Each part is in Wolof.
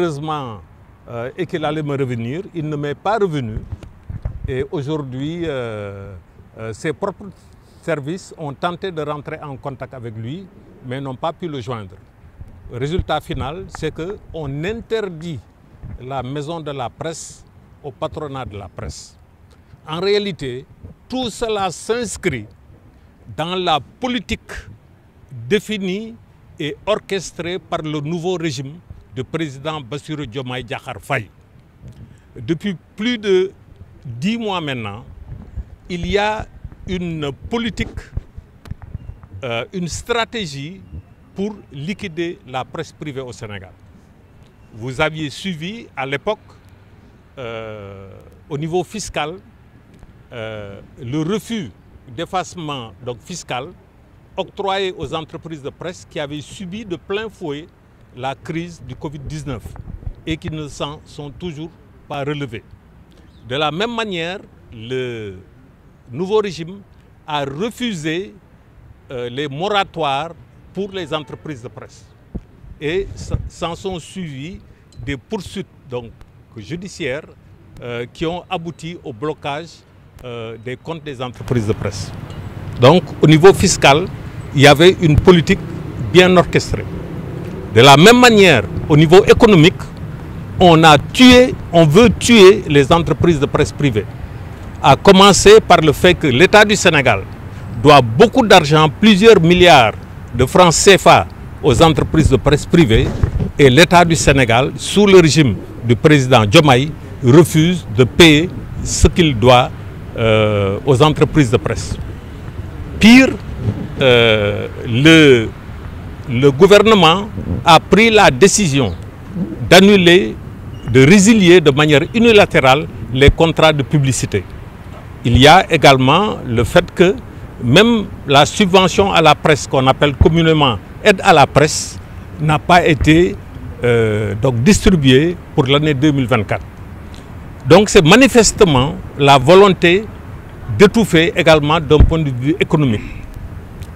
Heureusement, et qu'il allait me revenir, il ne m'est pas revenu. Et aujourd'hui, ses propres services ont tenté de rentrer en contact avec lui, mais n'ont pas pu le joindre. Le résultat final, c'est qu'on interdit la maison de la presse au patronat de la presse. En réalité, tout cela s'inscrit dans la politique définie et orchestrée par le nouveau régime du président Bassirou Diomaye Diakhar Faye. Depuis plus de 10 mois maintenant, il y a une politique, une stratégie pour liquider la presse privée au Sénégal. Vous aviez suivi à l'époque, au niveau fiscal, le refus d'effacement fiscal octroyé aux entreprises de presse qui avaient subi de plein fouet la crise du Covid-19 et qui ne s'en sont toujours pas relevés. De la même manière, le nouveau régime a refusé les moratoires pour les entreprises de presse. Et s'en sont suivis des poursuites judiciaires qui ont abouti au blocage des comptes des entreprises de presse. Donc, au niveau fiscal, il y avait une politique bien orchestrée. De la même manière, au niveau économique, on veut tuer les entreprises de presse privées. À commencer par le fait que l'État du Sénégal doit beaucoup d'argent, plusieurs milliards de francs CFA aux entreprises de presse privées, et l'État du Sénégal, sous le régime du président Diomaye, refuse de payer ce qu'il doit aux entreprises de presse. Pire, le gouvernement a pris la décision d'annuler, de résilier de manière unilatérale les contrats de publicité. Il y a également le fait que même la subvention à la presse, qu'on appelle communément aide à la presse, n'a pas été distribuée pour l'année 2024. Donc c'est manifestement la volonté d'étouffer également d'un point de vue économique.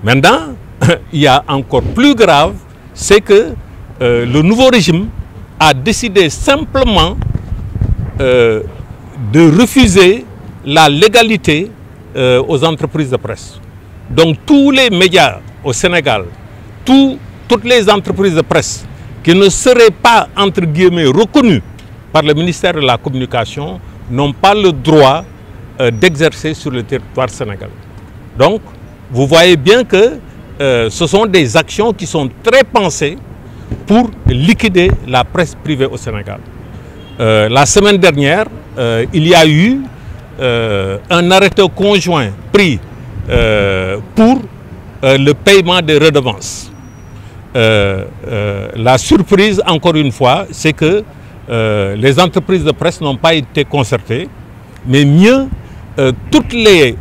Maintenant, il y a encore plus grave, c'est que le nouveau régime a décidé simplement de refuser la légalité aux entreprises de presse. Donc tous les médias au Sénégal, toutes les entreprises de presse qui ne seraient pas, entre guillemets, reconnues par le ministère de la Communication n'ont pas le droit d'exercer sur le territoire sénégalais. Donc, vous voyez bien que ce sont des actions qui sont très pensées pour liquider la presse privée au Sénégal. La semaine dernière, il y a eu un arrêté conjoint pris pour le paiement des redevances. La surprise, encore une fois, c'est que les entreprises de presse n'ont pas été concertées, mais mieux, toutes les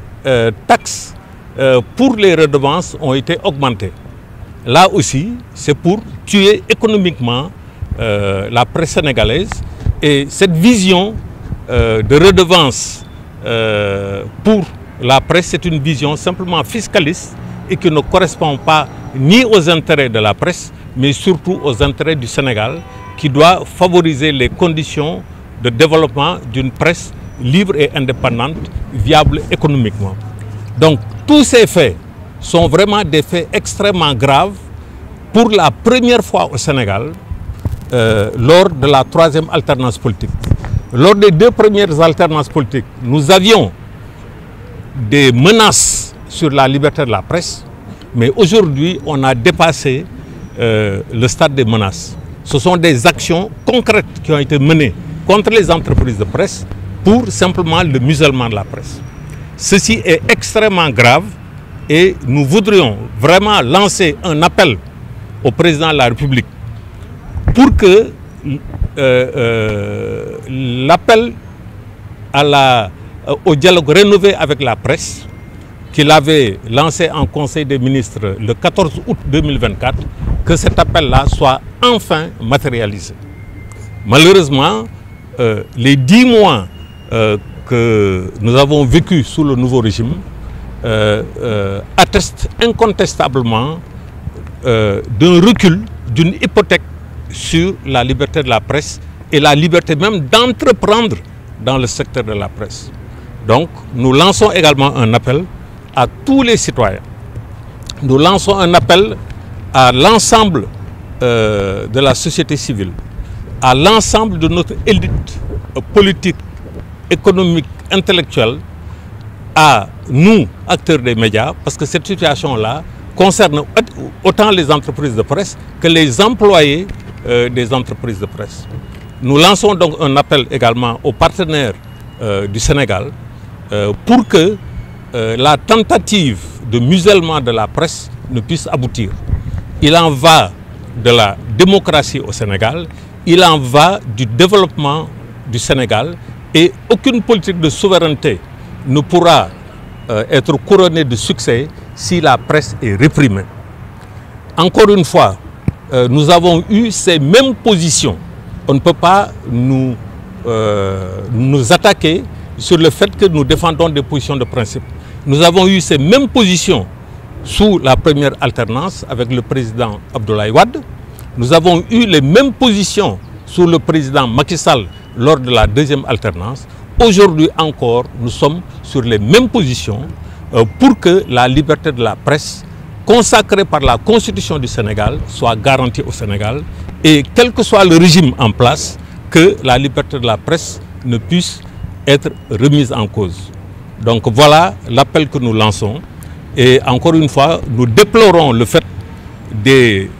taxes pour les redevances ont été augmentées. Là aussi, c'est pour tuer économiquement la presse sénégalaise, et cette vision de redevance pour la presse, c'est une vision simplement fiscaliste et qui ne correspond pas ni aux intérêts de la presse, mais surtout aux intérêts du Sénégal, qui doit favoriser les conditions de développement d'une presse libre et indépendante, viable économiquement. Donc tous ces faits sont vraiment des faits extrêmement graves pour la première fois au Sénégal lors de la troisième alternance politique. Lors des deux premières alternances politiques, nous avions des menaces sur la liberté de la presse, mais aujourd'hui, on a dépassé le stade des menaces. Ce sont des actions concrètes qui ont été menées contre les entreprises de presse pour simplement le musellement de la presse. Ceci est extrêmement grave et nous voudrions vraiment lancer un appel au président de la République pour que l'appel au dialogue rénové avec la presse qu'il avait lancé en Conseil des ministres le 14 août 2024, que cet appel-là soit enfin matérialisé. Malheureusement, les 10 mois que nous avons vécus sous le nouveau régime attestent incontestablement d'un recul, d'une hypothèque sur la liberté de la presse et la liberté même d'entreprendre dans le secteur de la presse. Donc, nous lançons également un appel à tous les citoyens. Nous lançons un appel à l'ensemble de la société civile, à l'ensemble de notre élite politique, économique, intellectuelle, à nous, acteurs des médias, parce que cette situation-là concerne autant les entreprises de presse que les employés des entreprises de presse. Nous lançons donc un appel également aux partenaires du Sénégal pour que la tentative de musellement de la presse ne puisse aboutir. Il en va de la démocratie au Sénégal, il en va du développement du Sénégal et aucune politique de souveraineté ne pourra être couronnée de succès si la presse est réprimée. Encore une fois, nous avons eu ces mêmes positions. On ne peut pas nous attaquer sur le fait que nous défendons des positions de principe. Nous avons eu ces mêmes positions sous la première alternance avec le président Abdoulaye Wade. Nous avons eu les mêmes positions sous le président Macky Sall lors de la deuxième alternance. Aujourd'hui encore, nous sommes sur les mêmes positions pour que la liberté de la presse, consacrée par la Constitution du Sénégal, soit garantie au Sénégal et quel que soit le régime en place, que la liberté de la presse ne puisse être remise en cause. Donc voilà l'appel que nous lançons et encore une fois, nous déplorons le fait des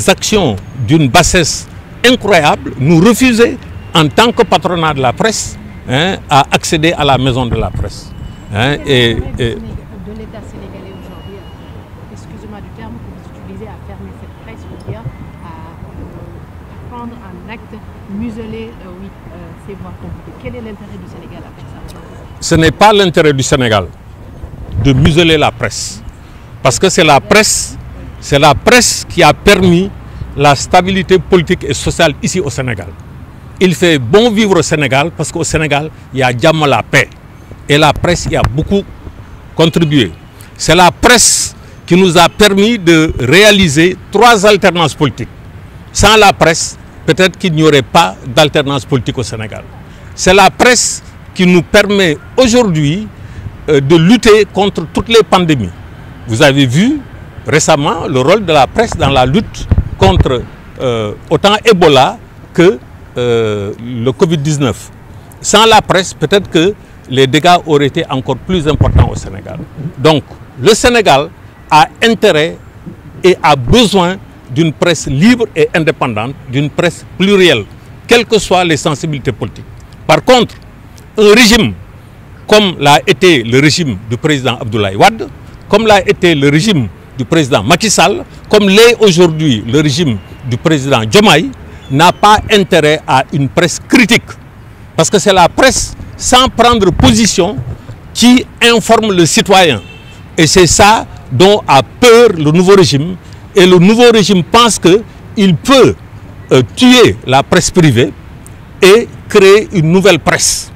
actions d'une bassesse incroyable. Nous refusons en tant que patronat de la presse à accéder à la maison de la presse. De l'État sénégalais aujourd'hui, excusez-moi du terme que vous utilisez, à fermer cette presse, ou bien à prendre un acte, museler ces voix compliquées. Quel est l'intérêt du Sénégal à faire ça? Ce n'est pas l'intérêt du Sénégal de museler la presse, parce que c'est la presse qui a permis la stabilité politique et sociale ici au Sénégal. Il fait bon vivre au Sénégal parce qu'au Sénégal, il y a jamais la paix. Et la presse y a beaucoup contribué. C'est la presse qui nous a permis de réaliser 3 alternances politiques. Sans la presse, peut-être qu'il n'y aurait pas d'alternance politique au Sénégal. C'est la presse qui nous permet aujourd'hui de lutter contre toutes les pandémies. Vous avez vu récemment le rôle de la presse dans la lutte contre autant Ebola que le Covid-19. Sans la presse, peut-être que les dégâts auraient été encore plus importants au Sénégal. Donc, le Sénégal a intérêt et a besoin d'une presse libre et indépendante, d'une presse plurielle, quelles que soient les sensibilités politiques. Par contre, un régime comme l'a été le régime du président Abdoulaye Wade, comme l'a été le régime du président Macky Sall, comme l'est aujourd'hui le régime du président Diomaye, n'a pas intérêt à une presse critique. Parce que c'est la presse sans prendre position qui informe le citoyen. Et c'est ça dont a peur le nouveau régime. Et le nouveau régime pense qu'il peut tuer la presse privée et créer une nouvelle presse.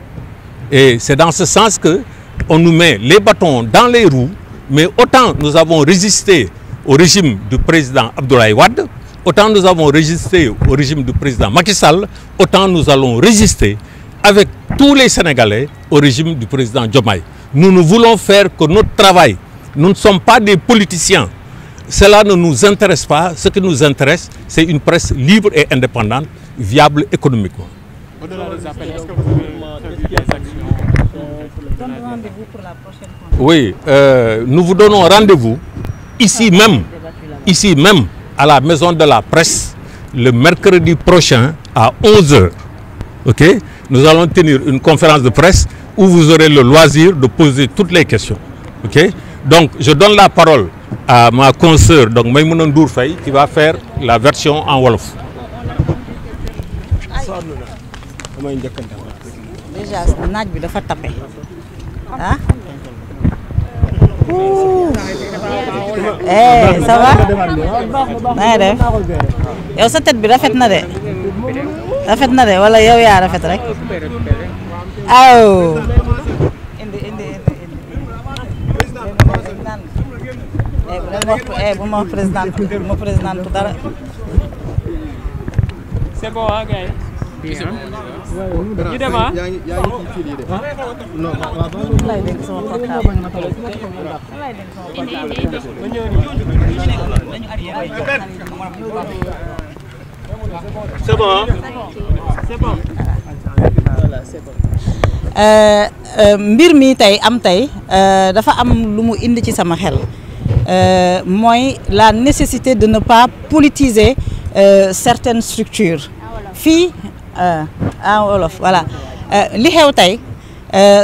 Et c'est dans ce sens qu'on nous met les bâtons dans les roues. Mais autant nous avons résisté au régime du président Abdoulaye Wade, autant nous avons résisté au régime du président Macky Sall, autant nous allons résister avec tous les Sénégalais au régime du président Diomaye. Nous ne voulons faire que notre travail. Nous ne sommes pas des politiciens. Cela ne nous intéresse pas. Ce qui nous intéresse, c'est une presse libre et indépendante, viable économiquement. Au-delà des appels, est-ce que vous avez prévu des actions? Donne rendez-vous pour la prochaine fois. Oui, nous vous donnons rendez-vous ici même, à la Maison de la Presse, le mercredi prochain à 11 h. Ok? Nous allons tenir une conférence de presse où vous aurez le loisir de poser toutes les questions. Ok? Donc, je donne la parole à ma consoeur, donc Maïmouna Ndour Faye, qui va faire la version en Wolof. Déjà, naaj bi dafa tapé ah. Ça va. na def yow sa tête bi rafet na de wala yow yaa rafet rek aw indi bu ma président dara C'est bon, hein, gars. ñu dem ah. C'est bon hein? C'est bon. Voilà, c'est bon. Mbir mi tey dafa am lu mu indi ci sama xel mooy la nécessité de ne pas politiser certaines structures fii en wolof voilà li xew tey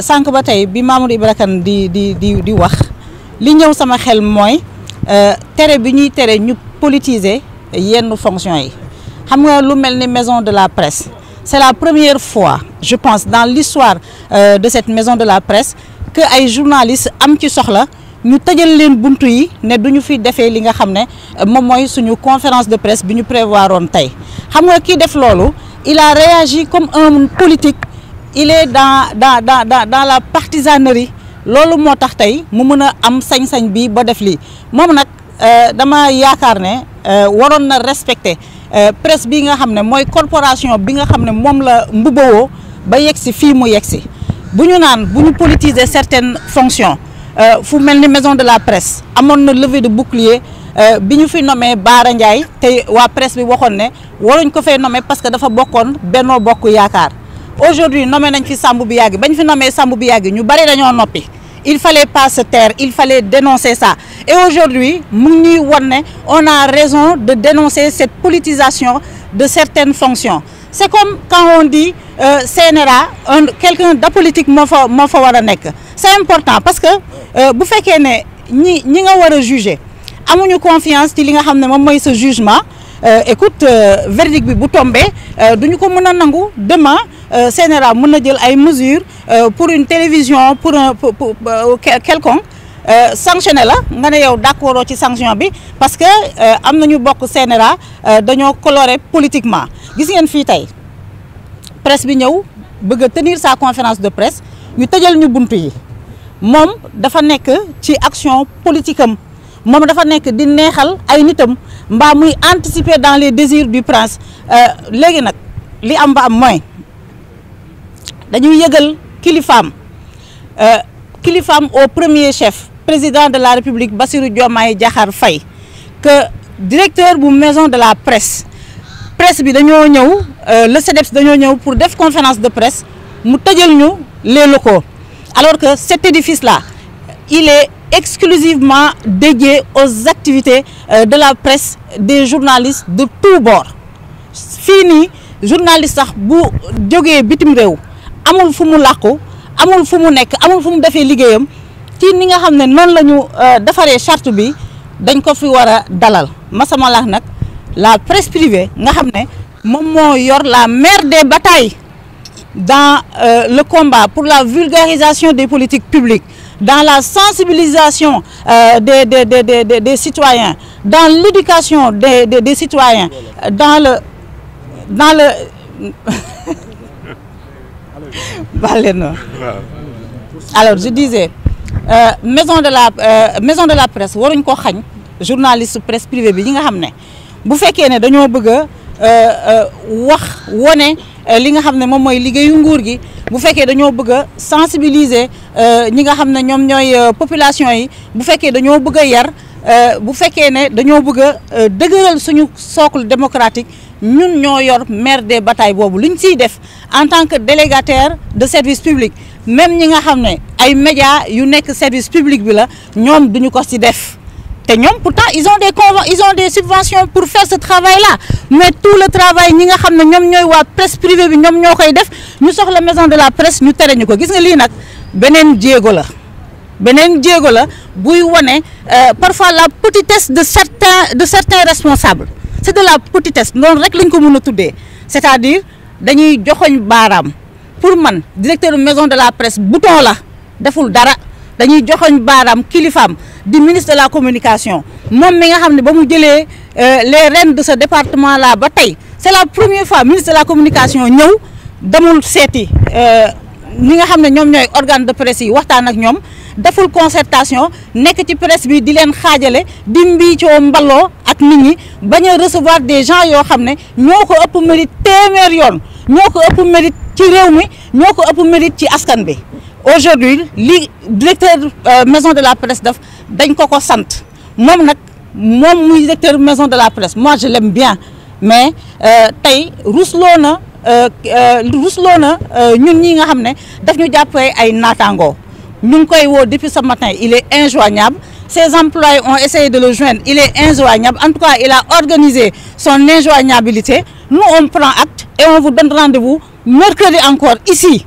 sànq ba tey bi Mamadou Ibra Kane di wax li ñëw sama xel mooy tere bi ñuy tere ñu politiser yenn fonctions yi xam nga lu mel ni maison de la presse. C'est la première fois, je pense, dans l'histoire de cette maison de la presse que ay journalistes am ci soxla ñu tëjal leen buntu yi ne duñu fi defee li nga xam ne moom mooy suñu conférence de presse bi ñu prévoiroon tey xam nga kii def loolu il a réagi comme un politique il est dans la partisanerie loolu moo tax tey mu mën a am sañ-sañ bi ba def lii moom nag dama yaakaar ne waroon na respecter presse bi nga xam ne mooy corporation bi nga xam ne moom la mbubawoo ba yegsi fii mu yegsi bu ñu naan bu ñu politiser certaines fonctions fu mel ni maison de la presse amoon na levée de bouclier bi ñu fi nommé Bara Ndiaye te waa presse bi waxoon ne waruñ ko fay nommé parce que dafa bokkoon Benno Bokk Yaakaar aujourd'hui nommé nañ fi Sambou Biagui bañ fi nommé Sambou Biagui ñu bari dañoo noppi il fallait pas se taire il fallait dénoncer ça et aujourd'hui mu ngi ñuy won ne on a raison de dénoncer cette politisation de certaines fonctions c'est comme quand on dit CNRA quelqu'un d'apolitique moo fa war a nekk c'est important parce que bu fekkee ne ñi nga war a juger amuñu confiance ci li nga xam ne moom mooy ce jugement écoute verdict bi bu tombé duñu ko mën a nangu demain CNRA mën na jël ay mesures pour une télévision pour quelconque sanctionné la nga ne yow d'accord ci sanction bi parce que am nañu bokk CNRA dañoo coloré politiquement gis ngeen fii tey presse bi ñëw bëgg a tenir sa conférence de presse ñu tëjal ñu buntu yi moom dafa nekk ci action politique am moom dafa nekk di neexal ay nitam mbaa muy anticiper dans les désirs du prince léegi nag li am ba am mooy dañuy yëgal kilifaam au premier chef président de la République Bassirou Diomaye Diakhar Faye que directeur bu maison de la presse bi dañoo ñëw le CDEPS dañoo ñëw pour def conférence de presse mu tëjal ñu les locaux alors que cet édifice là il est exclusivement dédié aux activités de la presse des journalistes de tous bords fii nii journaliste sax bu jógee bitim réew amul fu mu làqu amul fu mu nekk amul fu mu defee liggéeyam ci ni nga xam ne noonu la ñu defaree charte bi dañ ko fi war a dalal masama laax nag la presse privée nga xam ne moom moo yor la mère des batailles dans le combat pour la vulgarisation des politiques publiques dans la sensibilisation des citoyens dans l'éducation des citoyens dans le alors je disais maison de la presse waruñ ko xañ journaliste presse privée bi yi nga xam ne bu fekkee ne dañoo bëgg a wax wone li nga xam ne moom mooy liggéeyu nguur gi bu fekkee dañoo bëgg a sensibiliser ñi nga xam ne ñoom ñooy population yi bu fekkee dañoo bëgg a yar bu fekkee ne dañoo bëgg a dëgëral suñu socle démocratique ñun ñoo yor mère des batailles boobu lu ñu siy def en tant que délégataire de service public même ñi nga xam ne ay médias yu nekk service public bi la ñoom duñu ko si def te ñoom pourtant ils ont des subventions pour faire ce travail là mais tout le travail ñi nga xam ne ñoom ñooy waa presse privée bi ñoom ñoo koy def ñu soxla maison de la presse ñu tere ñu ko gis nga lii nag beneen jéego la buy wone parfois la petitesse de certains responsables c'est de la petitesse noonu rek lañ ko mën a tuddee c'est-à-dire dañuy joxoñ baaraam pour man directeur maison de la presse bouton la deful dara dañuy joxoñ baaraam kilifaam di ministre de la communication moom mi nga xam ne ba mu jëlee les rênes de ce département là ba tey c'est la première fois ministre de la communication ñëw demul seeti ñi nga xam ne ñoom ñooy organe de presse yi waxtaan ak ñoom deful concertation nekk ci presse bi di leen xaajale di mbiicoo mbaloo ak nit ñi bañ a recevoir des gens yoo xam ne ñoo ko ëpp mérite téeméer yoon ñoo ko ëpp mérite ci réew mi ñoo ko ëpp mérite ci askan bi. Aujourd'hui li directeur maison de la presse def dañ ko sant moom nag moom muy directeur maison de la presse moi je l'aime bien mais tey rusloo na ñun ñi nga xam ne daf ñu jàppee ay naataangoo ñu ngi koy woo depuis ce matin il est injoignable ses employés ont essayé de le joindre il est injoignable en tout cas il a organisé son injoignabilité nous on prend acte et on vous donne rendez-vous mercredi encore ici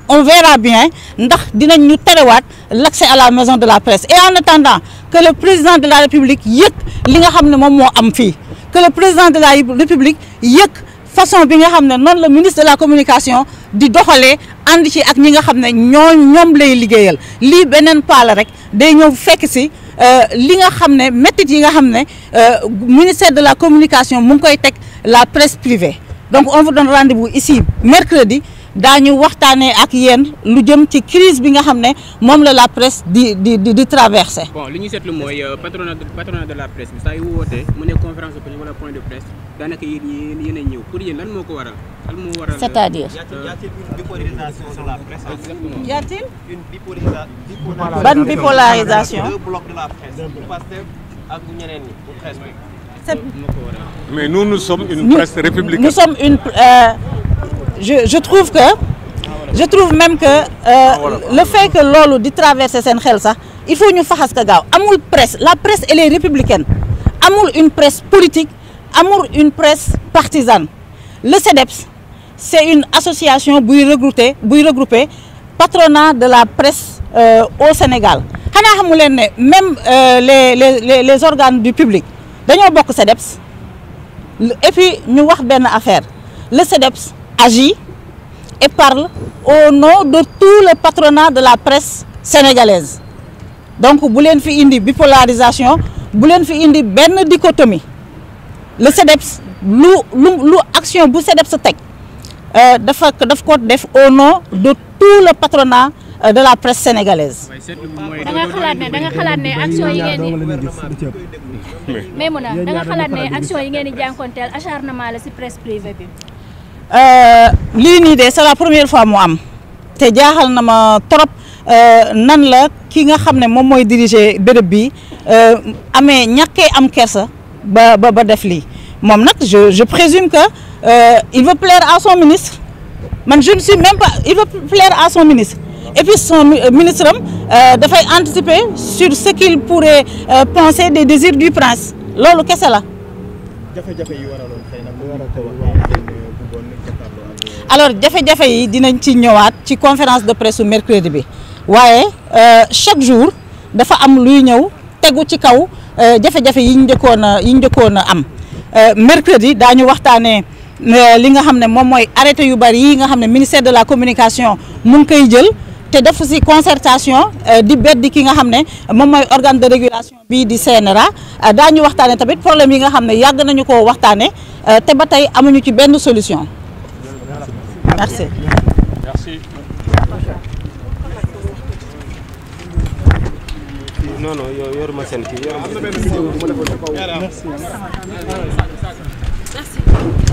on verra bien ndax dinañ ñu terewaat l'accès à la maison de la presse et en attendant que le président de la République yëg li nga xam ne moom moo am fii que le président de la République yëg façon bi nga xam ne noonu la ministre de la communication di doxalee ànd ci ak ñi nga xam ne ñoom lay liggéeyal lii beneen paala rek day ñëw fekk si li nga xam ne métit yi nga xam ne ministère de la communication mu ngi koy teg la presse privée donc on vous donne rendez-vous ici mercredi daañu waxtaanee ak yéen lu jëm ci crise bi nga xam ne moom la presse di traversé. Bon li ñu seetlu mooy patronat de la presse bi saa yu wootee mu ne conférence de presse wala point de presse daanaka yéen a ñëw pour yéen lan moo ko waral. lan moo waral c'est-à-dire. y a-t-il une bipolarisation de la presse? Y a-t-il une bipolarisation. ban bipolarisation. deux blocs de la presse. Pastef ak ñeneen ñi pour presse bi. Mais nous sommes une presse républicaine. Nous sommes une je trouve même que le fait que loolu di traverser seen xel sax il faut ñu faxas ka gaaw amul presse la presse elle est républicaine amul une presse politique amul une presse partisane le CEDEPS c'est une association buy regrouper patronat de la presse au Sénégal xanaa xamu leen ne même les organes du public dañoo bokk CEDEPS et puis ñu wax benn affaire le CEDEPS agit et parle au nom de tout le patronat de la presse sénégalaise donc bu leen fi indi bipolarisation bu leen fi indi benn dichotomie le CEDEPS lu action bu CEDEPS teg daf ko def au nom de tout le patronat de la presse sénégalaise. da nga xalaat ne action yi ngeen di Maimouna da nga xalaat ne action yi ngeen di jànkonteel acharnement la ci presse privée bi. lii nii de c'est la première fois mu am te jaaxal na ma trop nan la ki nga xam ne moom mooy diriger béréb bi amee ñàkkee am kersa ba def lii moom nag je présume que il veut plaire à son ministre man je ne suis même pas il veut plaire à son ministre et puis son ministre am dafay anticiper sur ce qu'il pourrait penser des désirs du prince loolu kese la. alors jafe-jafe yi dinañ ci ñëwaat ci conférence de presse mercredi bi waaye chaque jour dafa am luy ñëw tegu ci kaw jafe-jafe yi ñu njëkkoon a am mercredi daañu waxtaanee li nga xam ne moom mooy arrêté yu bari yi nga xam ne ministère de la communication mu ngi koy jël te def ci concertation di beddi ki nga xam ne moom mooy organe de régulation bii di CNRA daañu waxtaanee tamit problème yi nga xam ne yàgg nañu ko waxtaanee te ba tey amuñu ci benn solution. Merci. Merci. Non, yoruma seen kii yoruma. Merci.